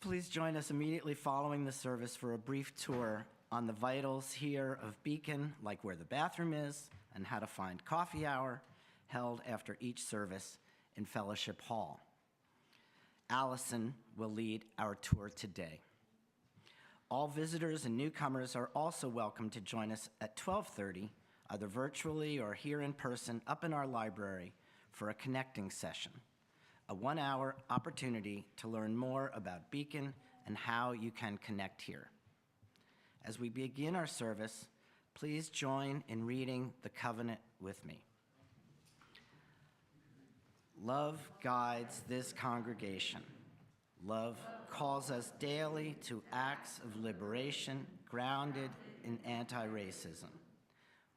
Please join us immediately following the service for a brief tour on the vitals here of Beacon, like where the bathroom is and how to find coffee hour, held after each service in Fellowship Hall. Allison will lead our tour today. All visitors and newcomers are also welcome to join us at 12:30, either virtually or here in person up in our library for a connecting session, a one-hour opportunity to learn more about Beacon and how you can connect here. As we begin our service, please join in reading the covenant with me. Love guides this congregation. Love calls us daily to acts of liberation grounded in anti-racism.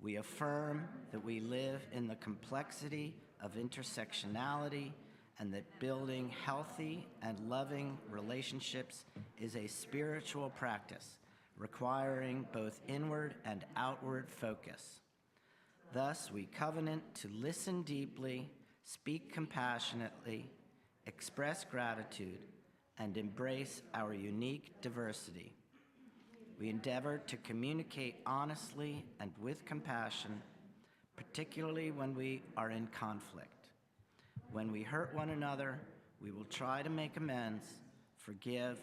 We affirm that we live in the complexity of intersectionality and that building healthy and loving relationships is a spiritual practice requiring both inward and outward focus. Thus, we covenant to listen deeply, speak compassionately, express gratitude, and embrace our unique diversity. We endeavor to communicate honestly and with compassion, particularly when we are in conflict. When we hurt one another, we will try to make amends, forgive,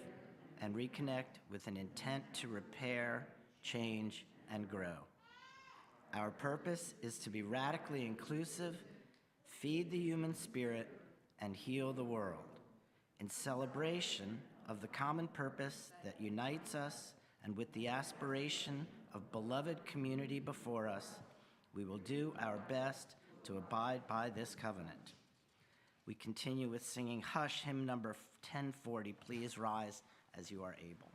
and reconnect with an intent to repair, change, and grow. Our purpose is to be radically inclusive, feed the human spirit, and heal the world. In celebration of the common purpose that unites us and with the aspiration of beloved community before us, we will do our best to abide by this covenant. We continue with singing Hush, hymn number 1040. Please rise as you are able.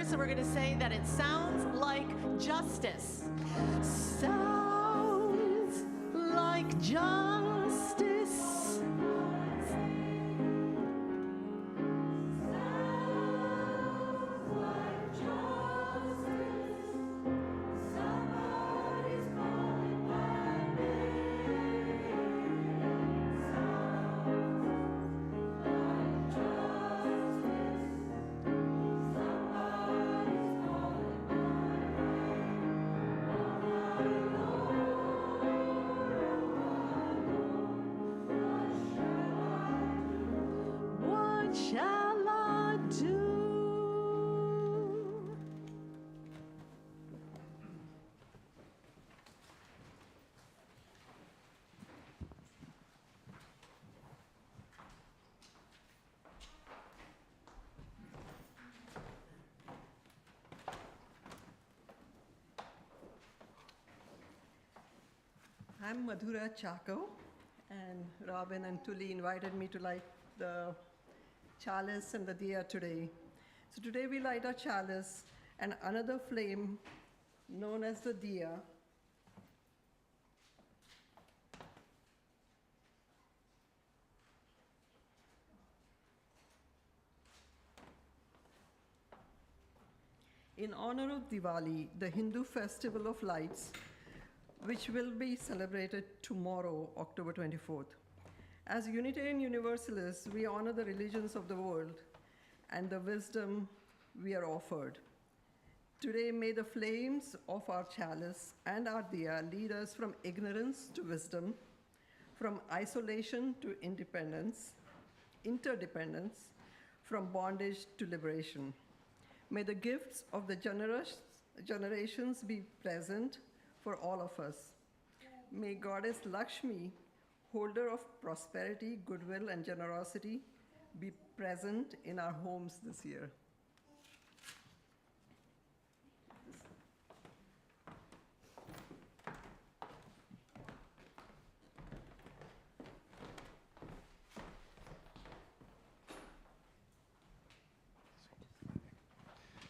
So we're going to say that it sounds like justice. Sounds like justice. I'm Madhura Chaco, and Robin and Tully invited me to light the chalice and the diya today. So today we light our chalice, and another flame known as the diya, in honor of Diwali, the Hindu festival of lights, which will be celebrated tomorrow, October 24th. As Unitarian Universalists, we honor the religions of the world and the wisdom we are offered. Today, may the flames of our chalice and our diya lead us from ignorance to wisdom, from isolation to interdependence, from bondage to liberation. May the gifts of the generations be present for all of us. May Goddess Lakshmi, holder of prosperity, goodwill, and generosity, be present in our homes this year.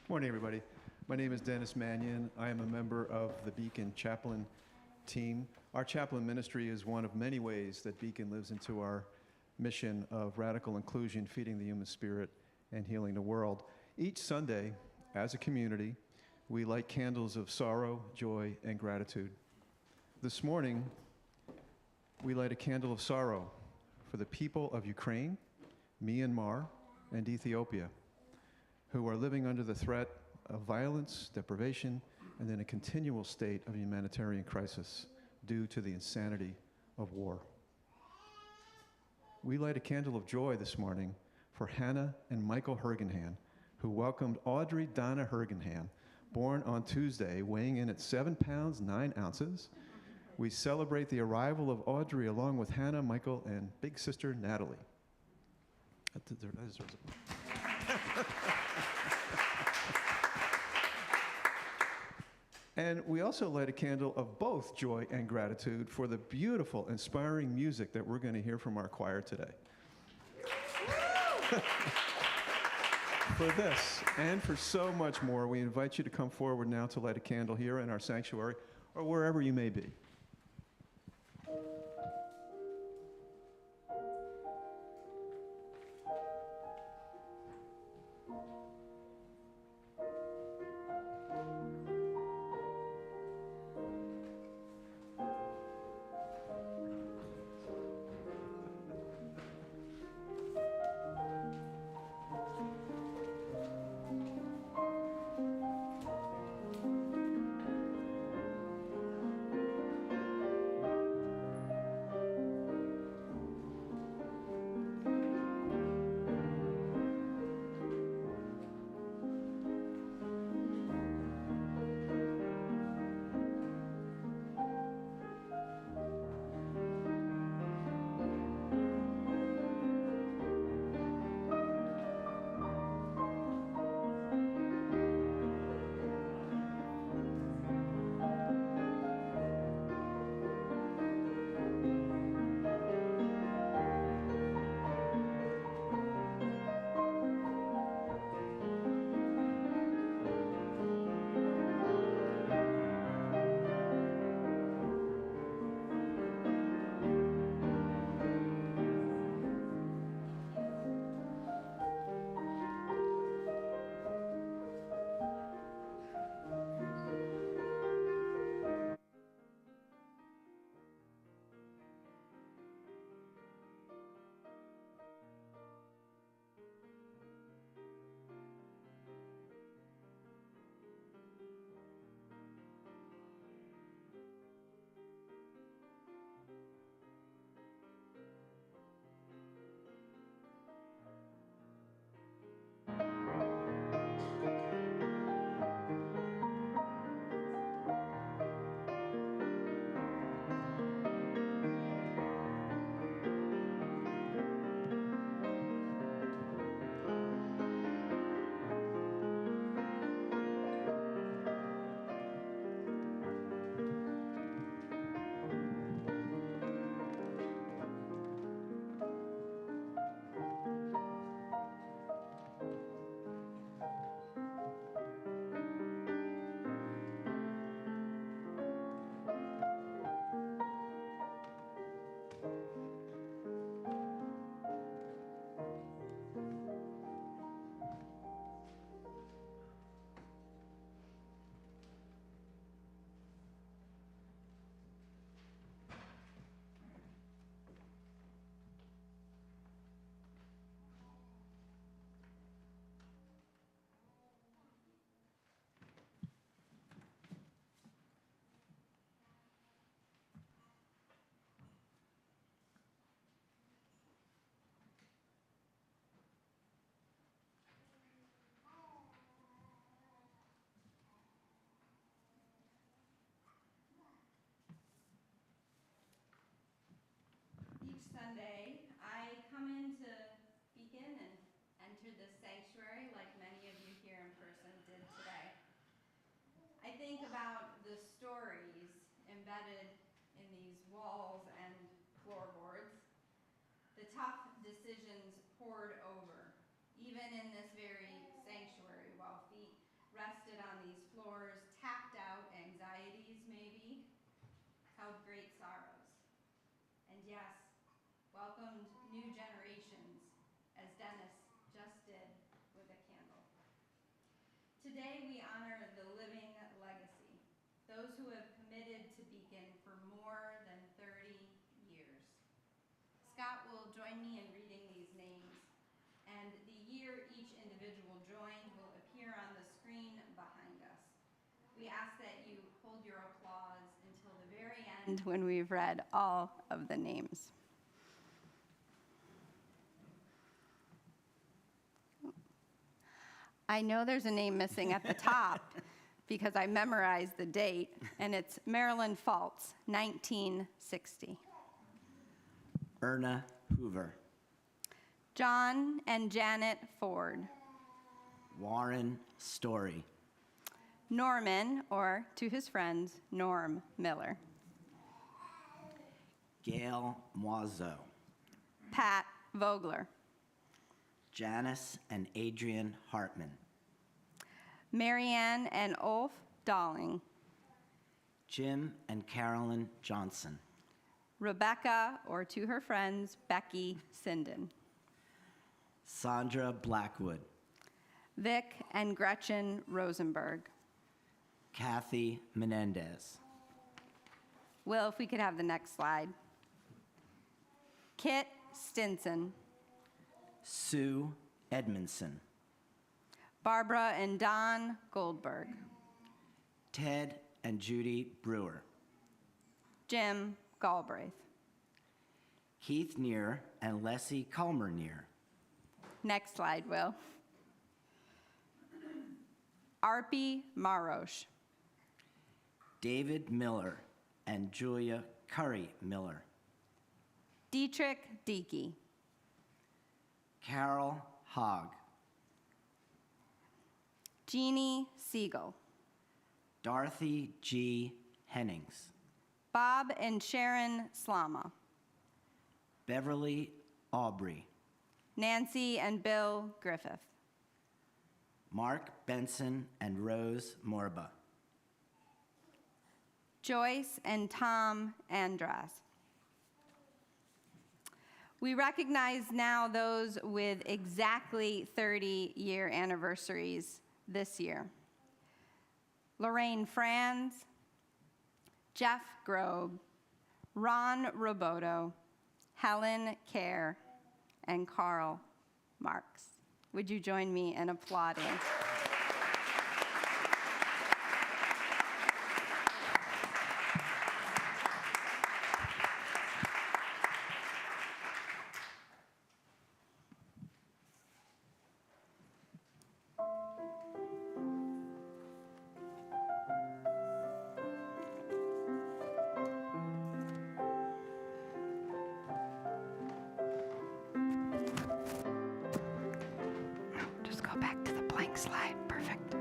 Morning, everybody. My name is Dennis Mannion. I am a member of the Beacon Chaplain team. Our chaplain ministry is one of many ways that Beacon lives into our mission of radical inclusion, feeding the human spirit, and healing the world. Each Sunday, as a community, we light candles of sorrow, joy, and gratitude. This morning, we light a candle of sorrow for the people of Ukraine, Myanmar, and Ethiopia, who are living under the threat of violence, deprivation, and in a continual state of humanitarian crisis due to the insanity of war. We light a candle of joy this morning for Hannah and Michael Hergenhan, who welcomed Audrey Donna Hergenhan, born on Tuesday, weighing in at 7 pounds, 9 ounces. We celebrate the arrival of Audrey along with Hannah, Michael, and big sister Natalie. And we also light a candle of both joy and gratitude for the beautiful, inspiring music that we're going to hear from our choir today. For this and for so much more, we invite you to come forward now to light a candle here in our sanctuary or wherever you may be. the stories embedded in these walls and floorboards, the tough decisions poured over, even in this very sanctuary, while feet rested on these floors, tapped out anxieties maybe, held great sorrows. And yes, welcomed new generations, as Dennis just did with a candle. Today we honor the living legacy, those who have committed to Beacon for more than 30 years. Scott will join me in reading these names, and the year each individual joined will appear on the screen behind us. We ask that you hold your applause until the very end when we've read all of the names. I know there's a name missing at the top because I memorized the date, and it's Marilyn Fultz, 1960. Erna Hoover. John and Janet Ford. Warren Story. Norman, or to his friends, Norm Miller. Gail Moiseau. Pat Vogler. Janice and Adrian Hartman. Marianne and Ulf Dalling. Jim and Carolyn Johnson. Rebecca, or to her friends, Becky Sinden. Sandra Blackwood. Vic and Gretchen Rosenberg. Kathy Menendez. Will, if we could have the next slide. Kit Stinson. Sue Edmondson. Barbara and Don Goldberg. Ted and Judy Brewer. Jim Galbraith. Keith Neer and Leslie Culmer Neer. Next slide, Will. Arpie Marosh. David Miller and Julia Curry Miller. Dietrich Diekey. Carol Hogg. Jeannie Siegel. Dorothy G. Hennings. Bob and Sharon Slama. Beverly Aubrey. Nancy and Bill Griffith. Mark Benson and Rose Morba. Joyce and Tom Andras. We recognize now those with exactly 30-year anniversaries this year. Lorraine Franz, Jeff Grobe, Ron Roboto, Helen Kerr, and Carl Marks. Would you join me in applauding? Just go back to the blank slide. Perfect.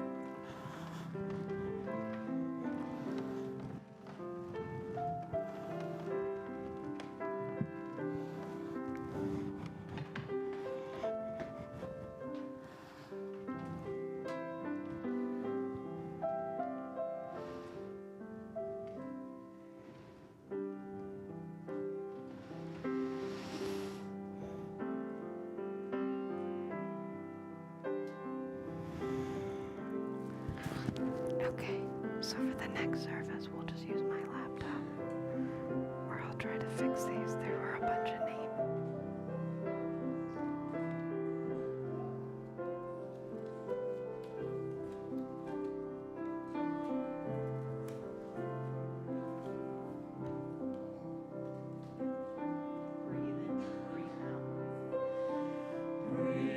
Okay, so for the next service, we'll just use my laptop, or I'll try to fix these. There were a bunch of names. Breathe in, breathe out. Breathe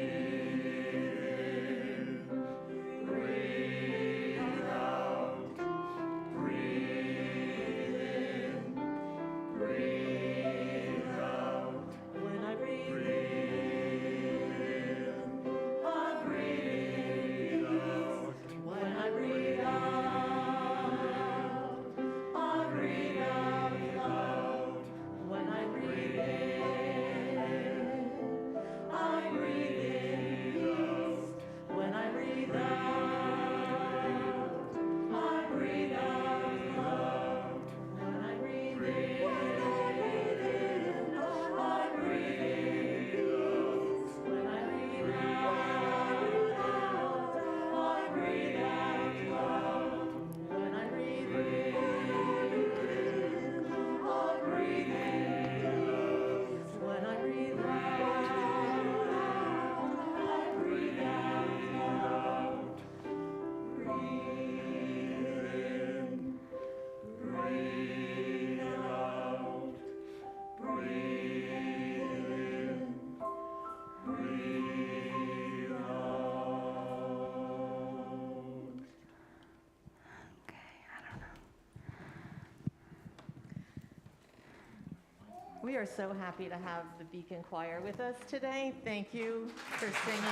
We are so happy to have the Beacon Choir with us today. Thank you for singing.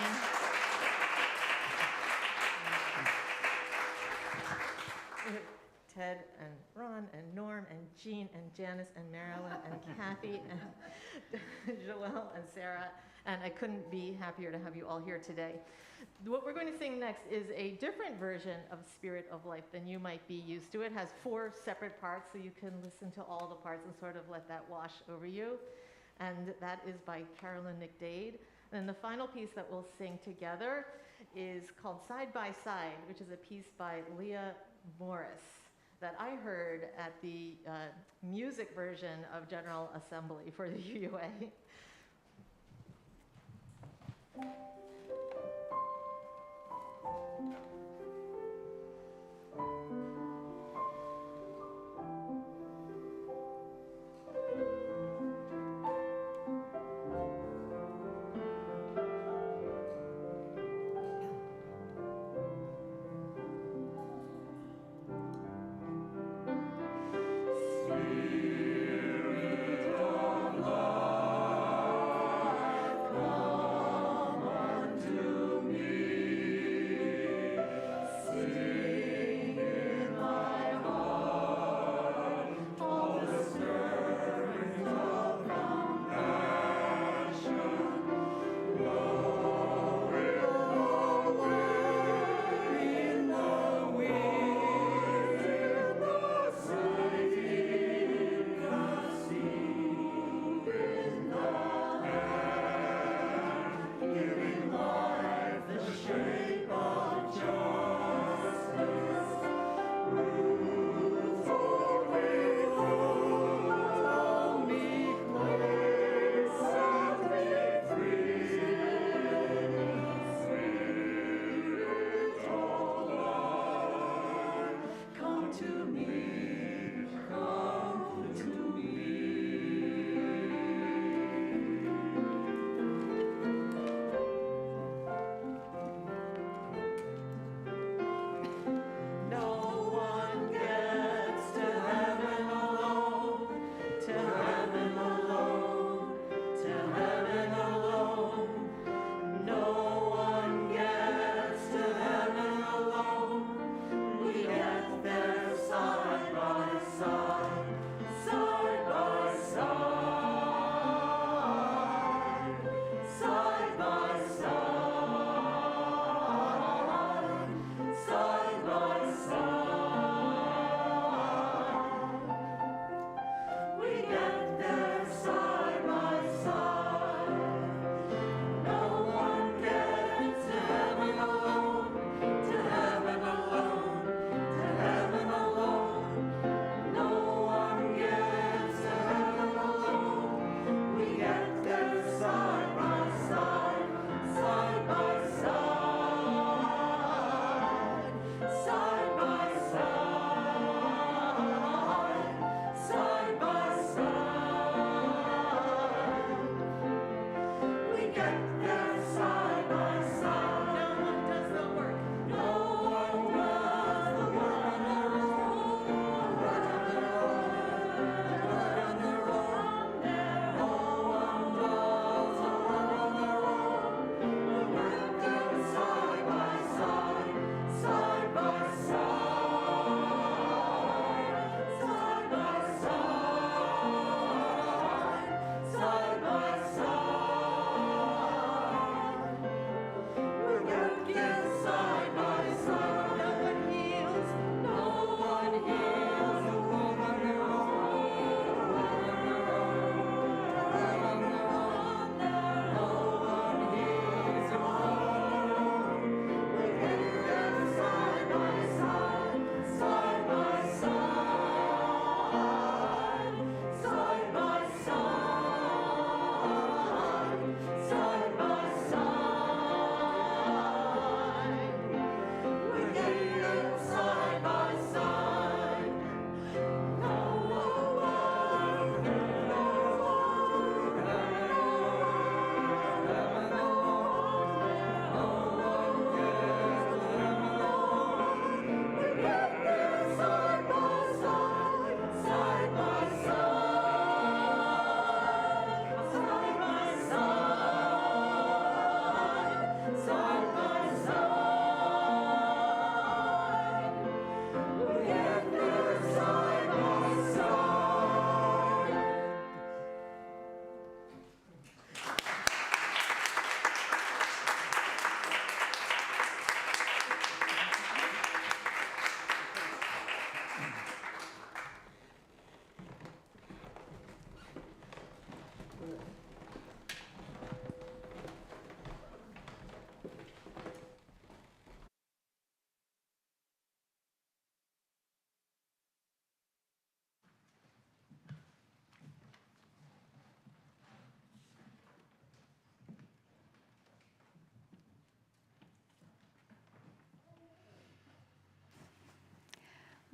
Ted and Ron and Norm and Jean and Janice and Marilyn and Kathy and Joelle and Sarah, and I couldn't be happier to have you all here today. What we're going to sing next is a different version of Spirit of Life than you might be used to. It has 4 separate parts, so you can listen to all the parts and sort of let that wash over you. And that is by Carolyn McDade. And the final piece that we'll sing together is called Side by Side, which is a piece by Leah Morris that I heard at the music version of General Assembly for the UUA.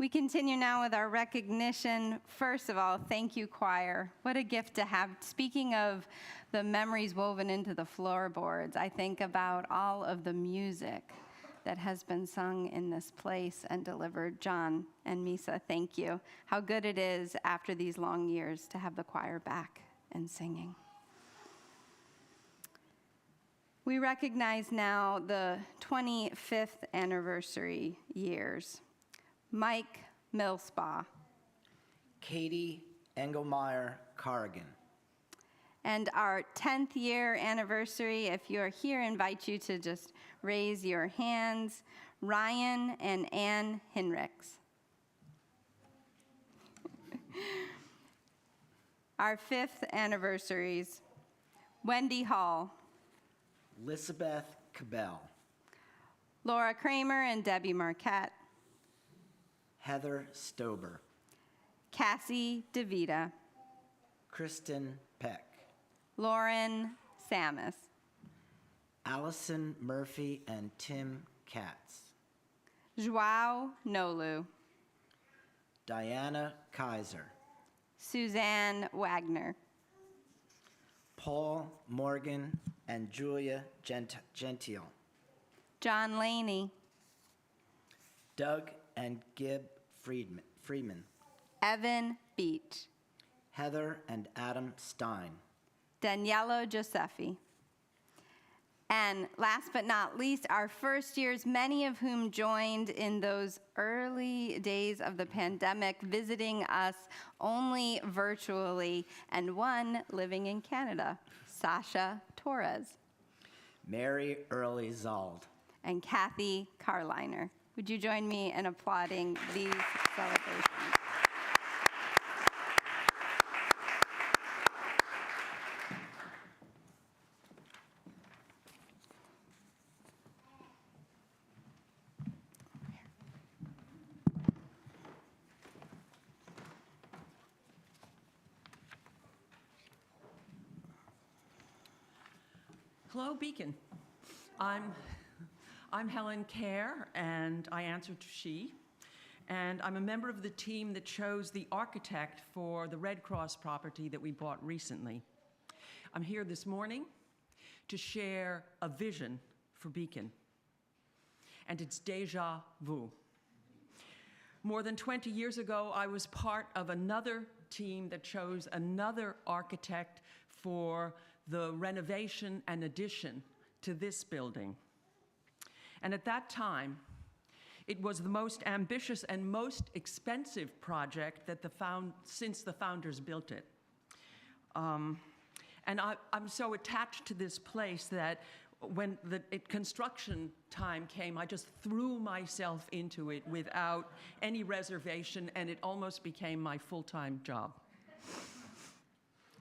We continue now with our recognition. First of all, thank you, choir. What a gift to have. Speaking of the memories woven into the floorboards, I think about all of the music that has been sung in this place and delivered. John and Misa, thank you. How good it is after these long years to have the choir back and singing. We recognize now the 25th anniversary years. Mike Millspaugh. Katie Engelmeyer Corrigan. And our 10th year anniversary, if you're here, I invite you to just raise your hands. Ryan and Ann Hinrichs. Our 5th anniversaries, Wendy Hall. Elizabeth Cabell. Laura Kramer and Debbie Marquette. Heather Stober. Cassie DeVita. Kristen Peck. Lauren Samus. Allison Murphy and Tim Katz. Joao Nolu. Diana Kaiser. Suzanne Wagner. Paul Morgan and Julia Gentile. John Laney. Doug and Gib Freeman. Evan Beach. Heather and Adam Stein. Daniela Giuseppi. And last but not least, our first years, many of whom joined in those early days of the pandemic, visiting us only virtually, and one living in Canada, Sasha Torres. Mary Early Zald. And Kathy Carliner. Would you join me in applauding these celebrations? Hello, Beacon. I'm Helen Kerr, and I answer to she. And I'm a member of the team that chose the architect for the Red Cross property that we bought recently. I'm here this morning to share a vision for Beacon. And it's déjà vu. More than 20 years ago, I was part of another team that chose another architect for the renovation and addition to this building. And at that time, it was the most ambitious and most expensive project that since the founders built it. And I'm so attached to this place that when the construction time came, I just threw myself into it without any reservation, and it almost became my full-time job.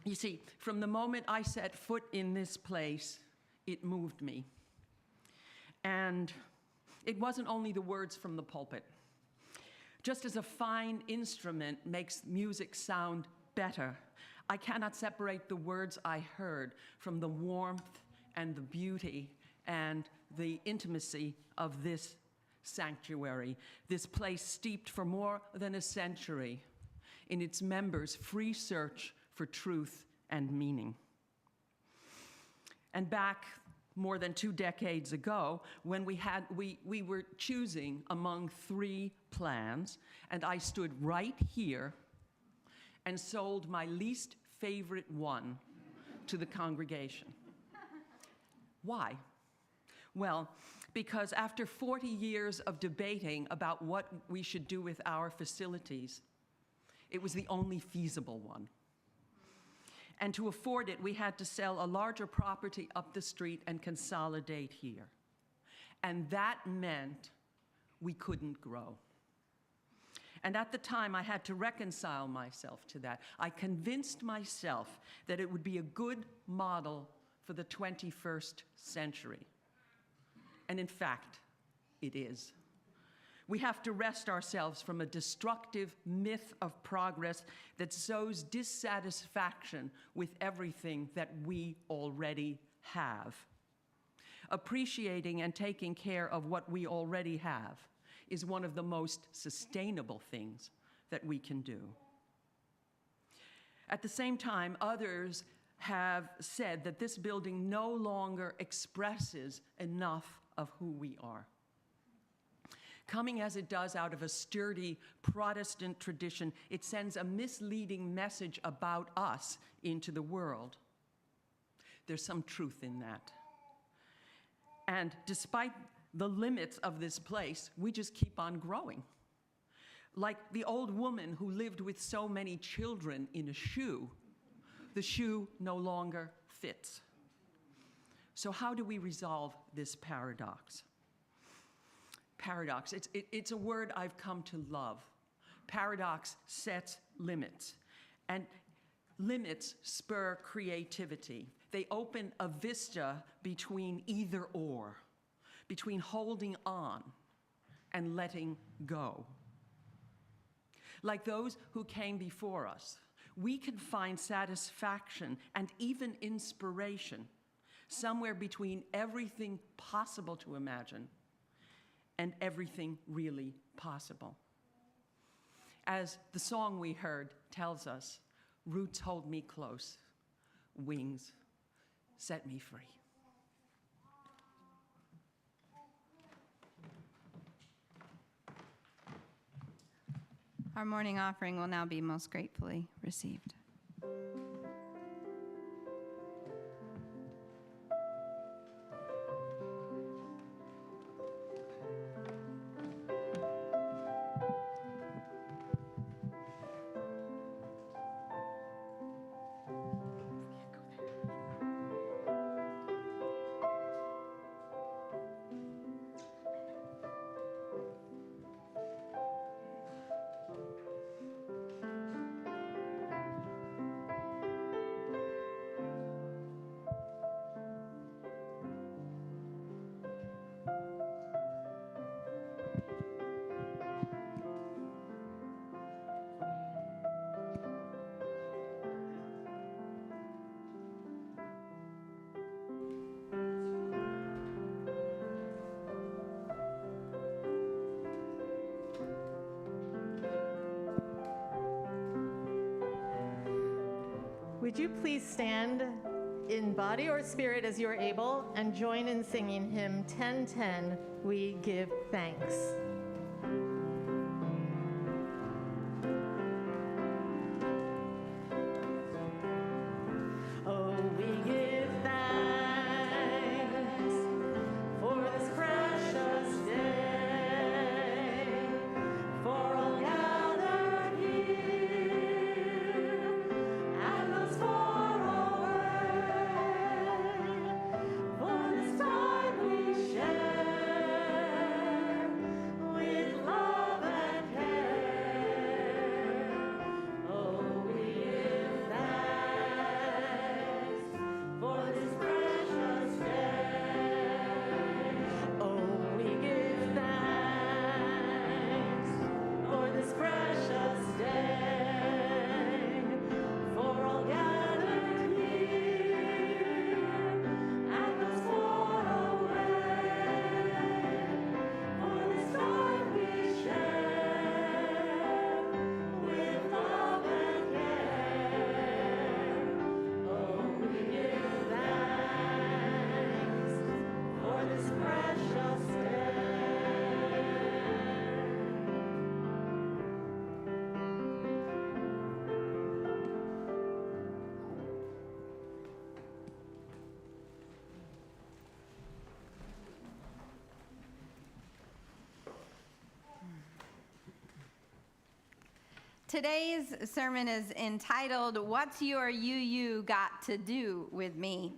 You see, from the moment I set foot in this place, it moved me. And it wasn't only the words from the pulpit. Just as a fine instrument makes music sound better, I cannot separate the words I heard from the warmth and the beauty and the intimacy of this sanctuary, this place steeped for more than a century in its members' free search for truth and meaning. And back more than 2 decades ago, when we were choosing among 3 plans, and I stood right here and sold my least favorite one to the congregation. Why? Well, because after 40 years of debating about what we should do with our facilities, it was the only feasible one. And to afford it, we had to sell a larger property up the street and consolidate here. And that meant we couldn't grow. And at the time, I had to reconcile myself to that. I convinced myself that it would be a good model for the 21st century. And in fact, it is. We have to wrest ourselves from a destructive myth of progress that sows dissatisfaction with everything that we already have. Appreciating and taking care of what we already have is one of the most sustainable things that we can do. At the same time, others have said that this building no longer expresses enough of who we are. Coming as it does out of a sturdy Protestant tradition, it sends a misleading message about us into the world. There's some truth in that. And despite the limits of this place, we just keep on growing. Like the old woman who lived with so many children in a shoe, the shoe no longer fits. So how do we resolve this paradox? Paradox, it's a word I've come to love. Paradox sets limits, and limits spur creativity. They open a vista between either or, between holding on and letting go. Like those who came before us, we can find satisfaction and even inspiration somewhere between everything possible to imagine and everything really possible. As the song we heard tells us, roots hold me close, wings set me free. Our morning offering will now be most gratefully received. Would you please stand in body or spirit as you are able and join in singing hymn 1010, We Give Thanks. Oh, we give thanks for this precious day, for all gathered here and those far away, for this time we share with love and care. Oh, we give thanks for this precious day. Oh, we give thanks for this precious day, for all gathered here and those far away, for this time we share with love and care. Oh, we give thanks for this precious day. Today's sermon is entitled, What's Your You Got to Do with Me?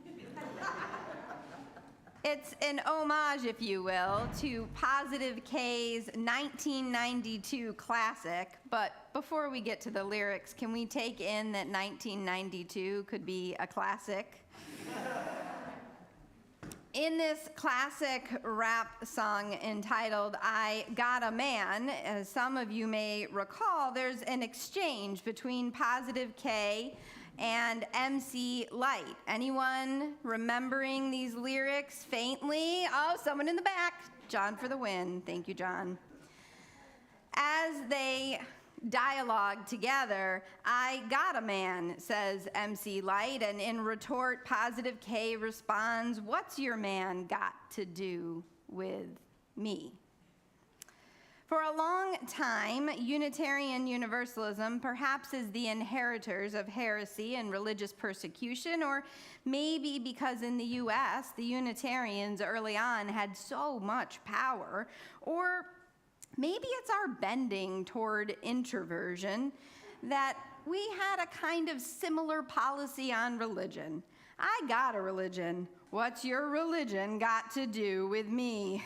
It's an homage, if you will, to Positive K's 1992 classic. But before we get to the lyrics, can we take in that 1992 could be a classic? In this classic rap song entitled I Got a Man, as some of you may recall, there's an exchange between Positive K and MC Light. Anyone remembering these lyrics faintly? Oh, someone in the back. John for the win. Thank you, John. As they dialogue together, "I got a man," says MC Light, and in retort, Positive K responds, "What's your man got to do with me?" For a long time, Unitarian Universalism perhaps is the inheritors of heresy and religious persecution, or maybe because in the US, the Unitarians early on had so much power, or maybe it's our bending toward introversion that we had a kind of similar policy on religion. "I got a religion. What's your religion got to do with me?"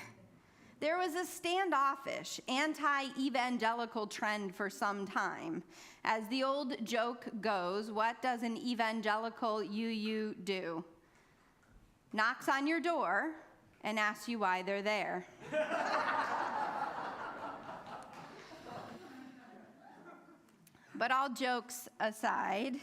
There was a standoffish, anti-evangelical trend for some time. As the old joke goes, what does an evangelical UU do? Knocks on your door and asks you why they're there. But all jokes aside,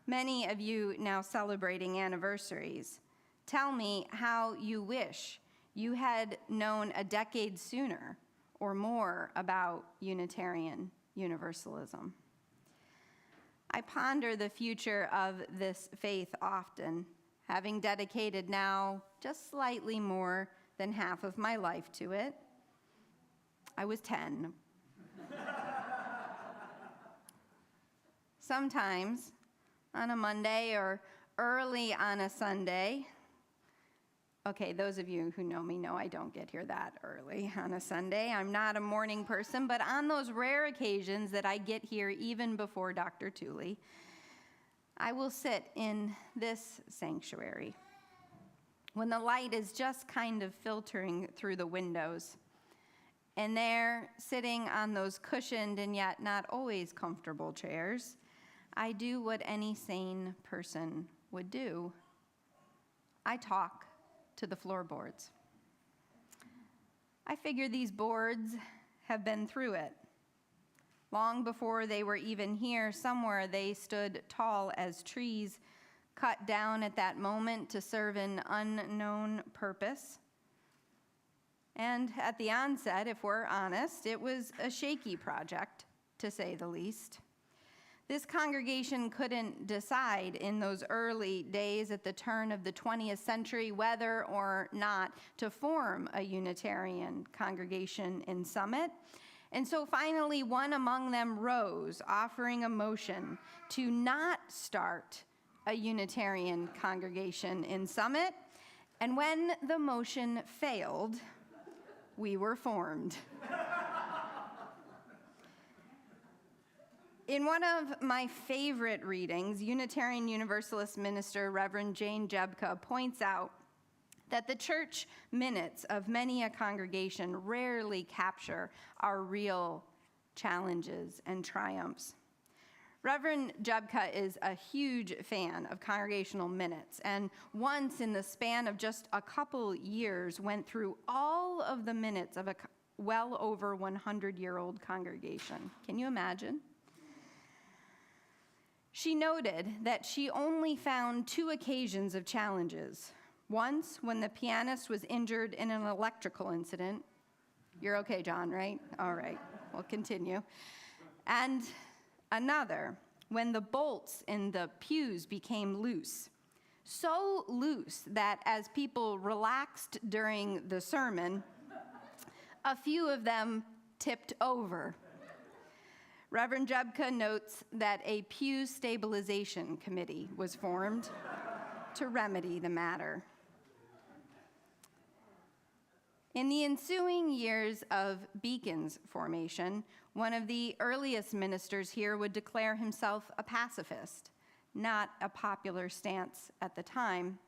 many of you now celebrating anniversaries, tell me how you wish you had known a decade sooner or more about Unitarian Universalism. I ponder the future of this faith often, having dedicated now just slightly more than half of my life to it. I was 10. Sometimes on a Monday or early on a Sunday, okay, those of you who know me know I don't get here that early on a Sunday. I'm not a morning person, but on those rare occasions that I get here even before Dr. Tooley, I will sit in this sanctuary when the light is just kind of filtering through the windows. And there, sitting on those cushioned and yet not always comfortable chairs, I do what any sane person would do. I talk to the floorboards. I figure these boards have been through it. Long before they were even here, somewhere they stood tall as trees, cut down at that moment to serve an unknown purpose. And at the onset, if we're honest, it was a shaky project, to say the least. This congregation couldn't decide in those early days at the turn of the 20th century whether or not to form a Unitarian congregation in Summit. And so finally, one among them rose, offering a motion to not start a Unitarian congregation in Summit. And when the motion failed, we were formed. In one of my favorite readings, Unitarian Universalist minister Reverend Jane Jebka points out that the church minutes of many a congregation rarely capture our real challenges and triumphs. Reverend Jebka is a huge fan of congregational minutes, and once in the span of just a couple years went through all of the minutes of a well over 100-year-old congregation. Can you imagine? She noted that she only found 2 occasions of challenges. Once, when the pianist was injured in an electrical incident. You're okay, John, right? All right, we'll continue. And another, when the bolts in the pews became loose. So loose that as people relaxed during the sermon, a few of them tipped over. Reverend Jebka notes that a pew stabilization committee was formed to remedy the matter. In the ensuing years of Beacon's formation, one of the earliest ministers here would declare himself a pacifist, not a popular stance at the time.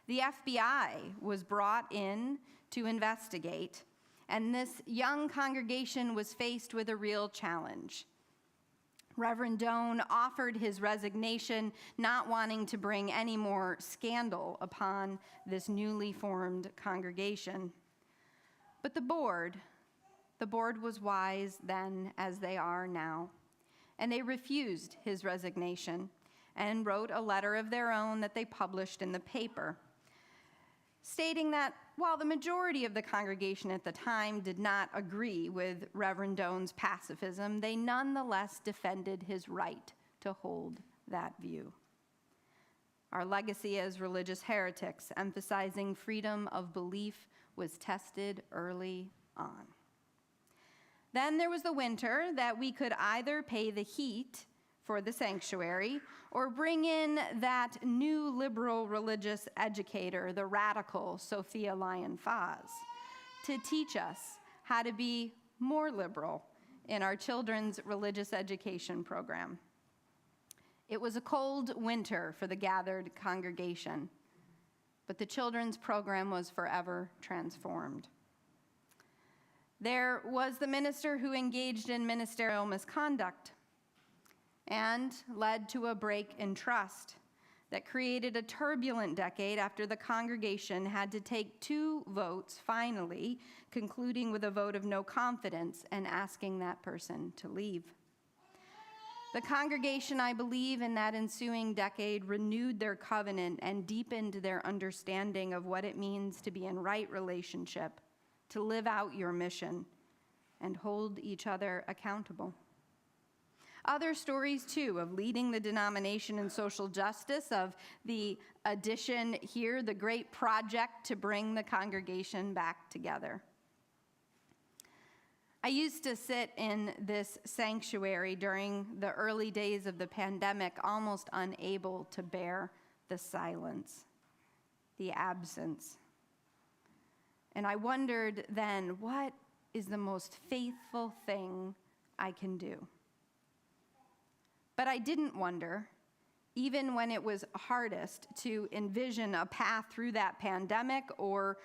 The FBI was brought in to investigate, and this young congregation was faced with a real challenge. Reverend Doan offered his resignation, not wanting to bring any more scandal upon this newly formed congregation. But the board was wise then as they are now, and they refused his resignation and wrote a letter of their own that they published in the paper, stating that while the majority of the congregation at the time did not agree with Reverend Doan's pacifism, they nonetheless defended his right to hold that view. Our legacy as religious heretics, emphasizing freedom of belief, was tested early on. Then there was the winter that we could either pay the heat for the sanctuary or bring in that new liberal religious educator, the radical Sophia Lyon-Faz, to teach us how to be more liberal in our children's religious education program. It was a cold winter for the gathered congregation, but the children's program was forever transformed. There was the minister who engaged in ministerial misconduct and led to a break in trust that created a turbulent decade after the congregation had to take 2 votes, finally, concluding with a vote of no confidence and asking that person to leave. The congregation, I believe, in that ensuing decade renewed their covenant and deepened their understanding of what it means to be in right relationship, to live out your mission, and hold each other accountable. Other stories, too, of leading the denomination in social justice, of the addition here, the great project to bring the congregation back together. I used to sit in this sanctuary during the early days of the pandemic, almost unable to bear the silence, the absence. And I wondered then, what is the most faithful thing I can do? But I didn't wonder, even when it was hardest to envision a path through that pandemic or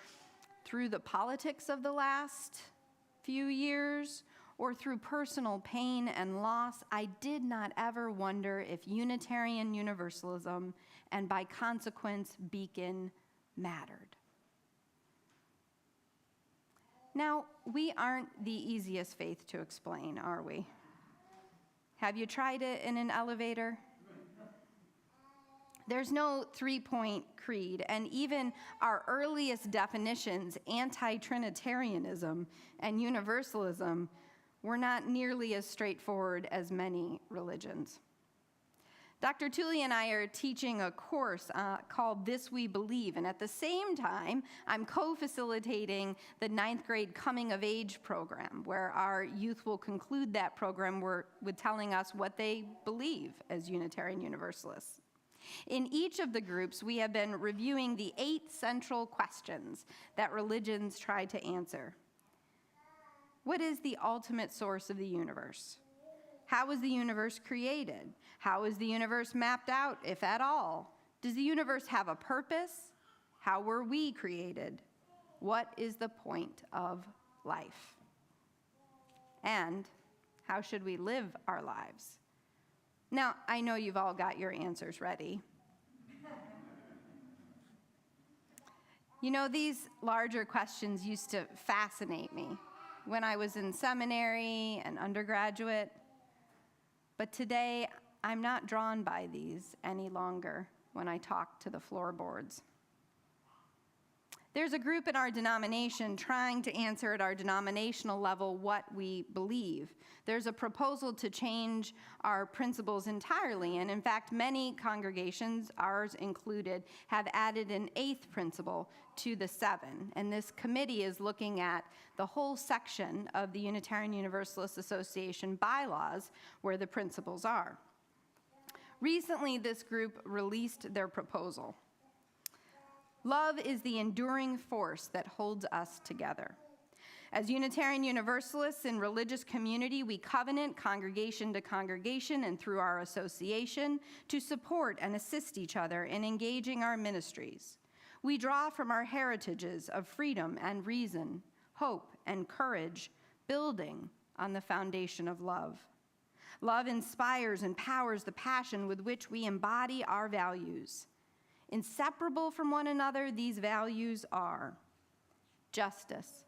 through the politics of the last few years or through personal pain and loss, I did not ever wonder if Unitarian Universalism and by consequence Beacon mattered. Now, we aren't the easiest faith to explain, are we? Have you tried it in an elevator? There's no 3-point creed, and even our earliest definitions, anti-Trinitarianism and Universalism, were not nearly as straightforward as many religions. Dr. Tully and I are teaching a course called This We Believe, and at the same time, I'm co-facilitating the 9th grade Coming of Age program, where our youth will conclude that program with telling us what they believe as Unitarian Universalists. In each of the groups, we have been reviewing the 8 central questions that religions try to answer. What is the ultimate source of the universe? How was the universe created? How is the universe mapped out, if at all? Does the universe have a purpose? How were we created? What is the point of life? And how should we live our lives? Now, I know you've all got your answers ready. You know, these larger questions used to fascinate me when I was in seminary and undergraduate. But today, I'm not drawn by these any longer when I talk to the floorboards. There's a group in our denomination trying to answer at our denominational level what we believe. There's a proposal to change our principles entirely, and in fact, many congregations, ours included, have added an 8th principle to the 7. And this committee is looking at the whole section of the Unitarian Universalist Association bylaws where the principles are. Recently, this group released their proposal. Love is the enduring force that holds us together. As Unitarian Universalists in religious community, we covenant congregation to congregation and through our association to support and assist each other in engaging our ministries. We draw from our heritages of freedom and reason, hope and courage, building on the foundation of love. Love inspires and powers the passion with which we embody our values. Inseparable from one another, these values are justice.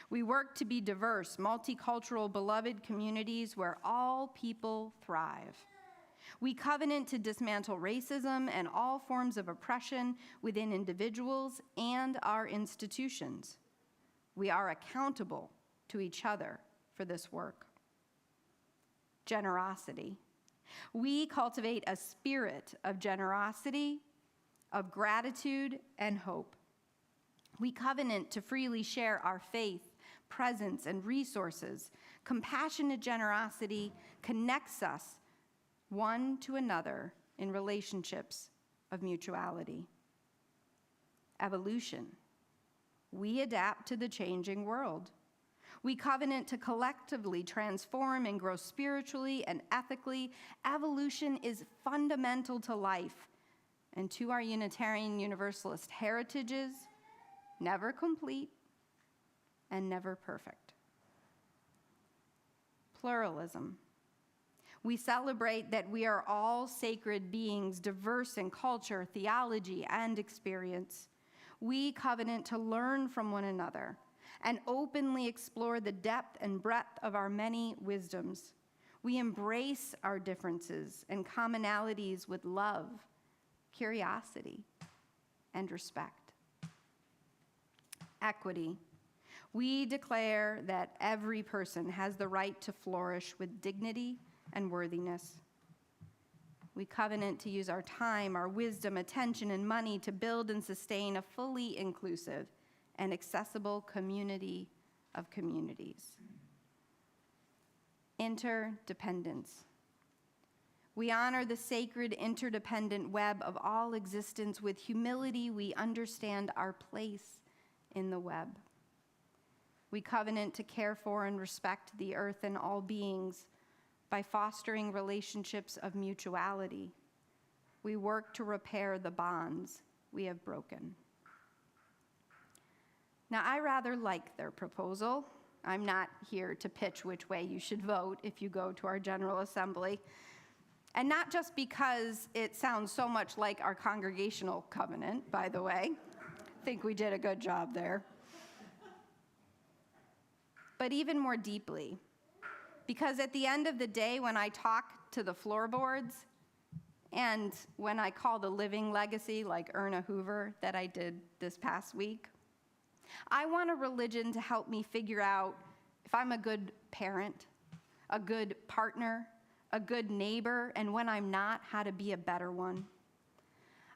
We work to be diverse, multicultural, beloved communities where all people thrive. We covenant to dismantle racism and all forms of oppression within individuals and our institutions. We are accountable to each other for this work. Generosity. We cultivate a spirit of generosity, of gratitude, and hope. We covenant to freely share our faith, presence, and resources. Compassionate generosity connects us one to another in relationships of mutuality. Evolution. We adapt to the changing world. We covenant to collectively transform and grow spiritually and ethically. Evolution is fundamental to life and to our Unitarian Universalist heritages, never complete and never perfect. Pluralism. We celebrate that we are all sacred beings, diverse in culture, theology, and experience. We covenant to learn from one another and openly explore the depth and breadth of our many wisdoms. We embrace our differences and commonalities with love, curiosity, and respect. Equity. We declare that every person has the right to flourish with dignity and worthiness. We covenant to use our time, our wisdom, attention, and money to build and sustain a fully inclusive and accessible community of communities. Interdependence. We honor the sacred interdependent web of all existence. With humility, we understand our place in the web. We covenant to care for and respect the earth and all beings by fostering relationships of mutuality. We work to repair the bonds we have broken. Now, I rather like their proposal. I'm not here to pitch which way you should vote if you go to our General Assembly. And not just because it sounds so much like our congregational covenant, by the way. I think we did a good job there. But even more deeply, because at the end of the day, when I talk to the floorboards and when I call the living legacy, like Erna Hoover that I did this past week, I want a religion to help me figure out if I'm a good parent, a good partner, a good neighbor, and when I'm not, how to be a better one.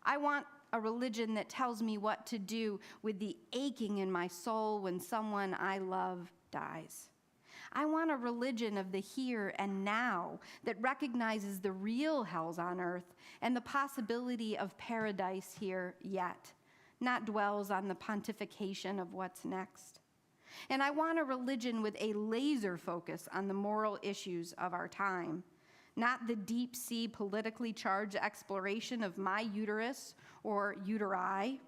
I want a religion that tells me what to do with the aching in my soul when someone I love dies. I want a religion of the here and now that recognizes the real hells on earth and the possibility of paradise here yet, not dwells on the pontification of what's next. And I want a religion with a laser focus on the moral issues of our time, not the deep-sea politically charged exploration of my uterus or uteri,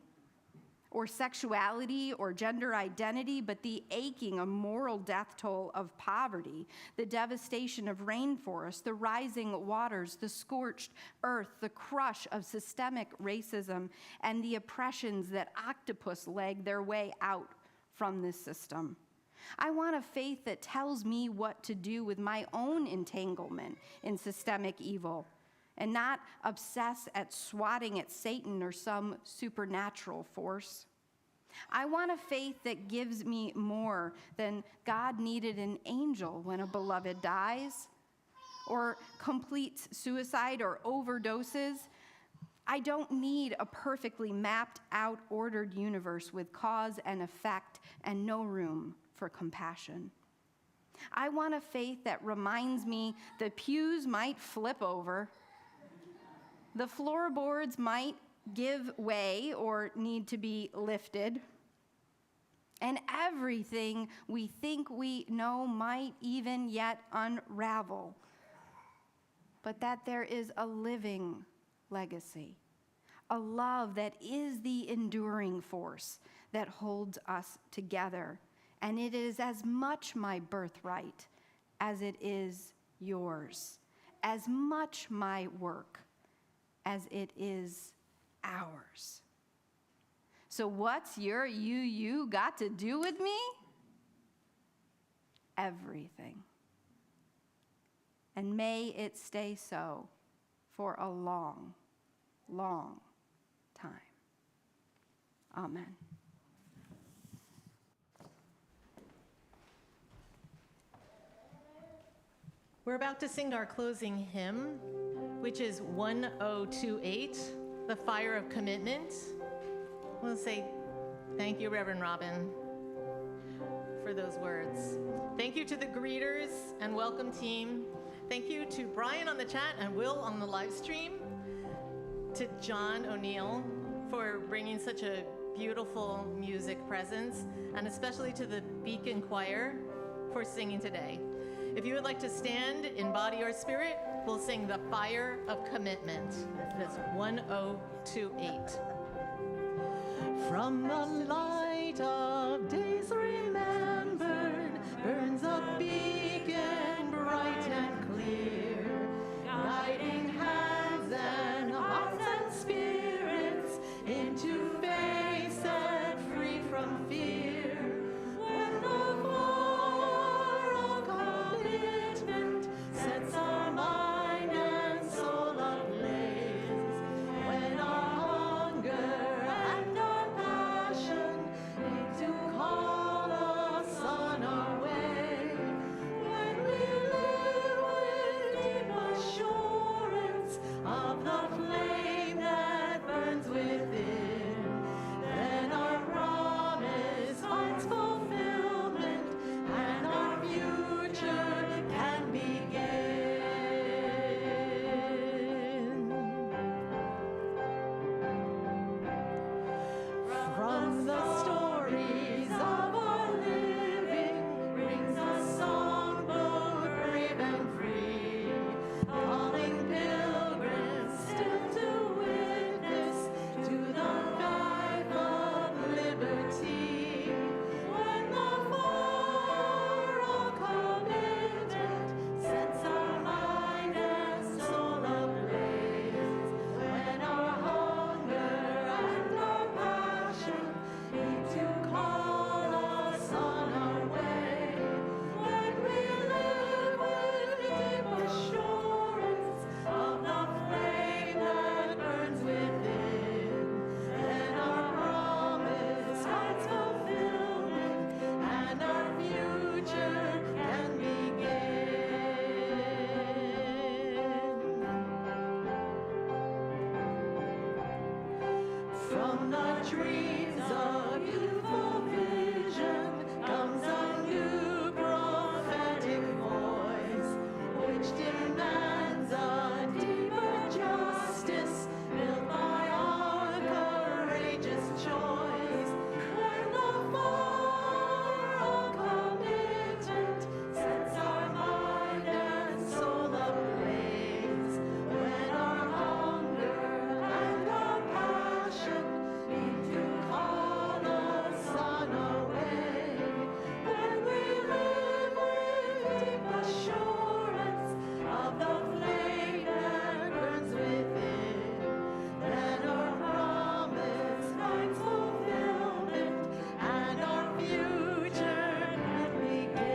or sexuality or gender identity, but the aching, moral death toll of poverty, the devastation of rainforests, the rising waters, the scorched earth, the crush of systemic racism, and the oppressions that octopus leg their way out from this system. I want a faith that tells me what to do with my own entanglement in systemic evil, and not obsess at swatting at Satan or some supernatural force. I want a faith that gives me more than God needed an angel when a beloved dies, or completes suicide or overdoses. I don't need a perfectly mapped out, ordered universe with cause and effect and no room for compassion. I want a faith that reminds me the pews might flip over, the floorboards might give way or need to be lifted, and everything we think we know might even yet unravel, but that there is a living legacy, a love that is the enduring force that holds us together, and it is as much my birthright as it is yours, as much my work as it is ours. So what's your you got to do with me? Everything. And may it stay so for a long, long time. Amen. We're about to sing our closing hymn, which is 1028, The Fire of Commitment. We'll say thank you, Reverend Robin, for those words. Thank you to the greeters and welcome team. Thank you to Brian on the chat and Will on the live stream. To John O'Neill for bringing such a beautiful music presence, and especially to the Beacon Choir for singing today. If you would like to stand in body or spirit, we'll sing The Fire of Commitment. That's 1028. From the light of days remembered, burns a beacon bright and clear, guiding hands and hearts and spirits into faith set free from fear. When the fire of commitment sets our mind and soul ablaze, when our hunger and our passion need to call us on our way, when we live with deep assurance of the flame that burns within, then our promise finds fulfillment and our future can begin. From the stories of our living rings a song both brave and free, calling pilgrims still to witness to the life of liberty. When the fire of commitment sets our mind and soul ablaze, when our hunger and our passion need to call us on our way, when we live with deep assurance of the flame that burns within, then our promise finds fulfillment and our future can begin. From the dreams of youthful vision comes a new prophetic voice, which demands a deeper justice built by our courageous choice. When the fire of commitment sets our mind and soul ablaze, when our hunger and our passion need to call us on our way, when we live with deep assurance of the flame that burns within, then our promise finds fulfillment and our future can begin.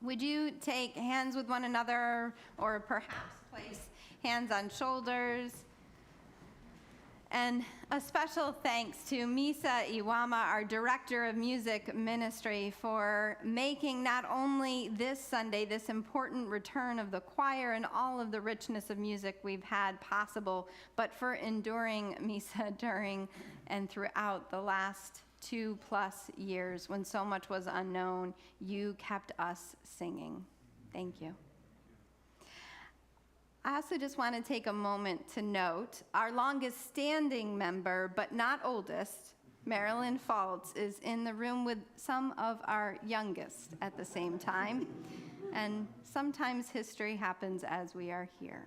Would you take hands with one another, or perhaps place hands on shoulders? And a special thanks to Misa Iwama, our Director of Music Ministry, for making not only this Sunday, this important return of the choir and all of the richness of music we've had possible, but for enduring Misa during and throughout the last 2+ years when so much was unknown. You kept us singing. Thank you. I also just want to take a moment to note our longest standing member, but not oldest, Marilyn Faltz, is in the room with some of our youngest at the same time. And sometimes history happens as we are here.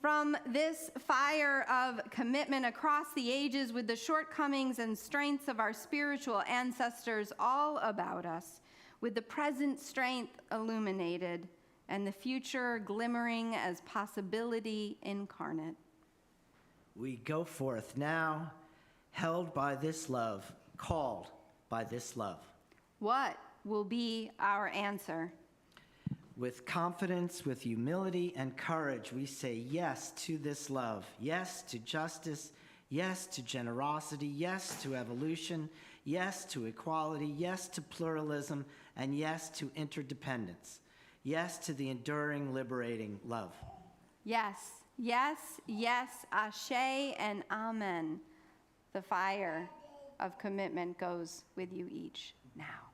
From this fire of commitment across the ages, with the shortcomings and strengths of our spiritual ancestors all about us, with the present strength illuminated and the future glimmering as possibility incarnate, We go forth now, held by this love, called by this love. What will be our answer? With confidence, with humility and courage, we say yes to this love, yes to justice, yes to generosity, yes to evolution, yes to equality, yes to pluralism, and yes to interdependence. Yes to the enduring, liberating love. Yes, yes, yes, ashe and amen. The fire of commitment goes with you each now.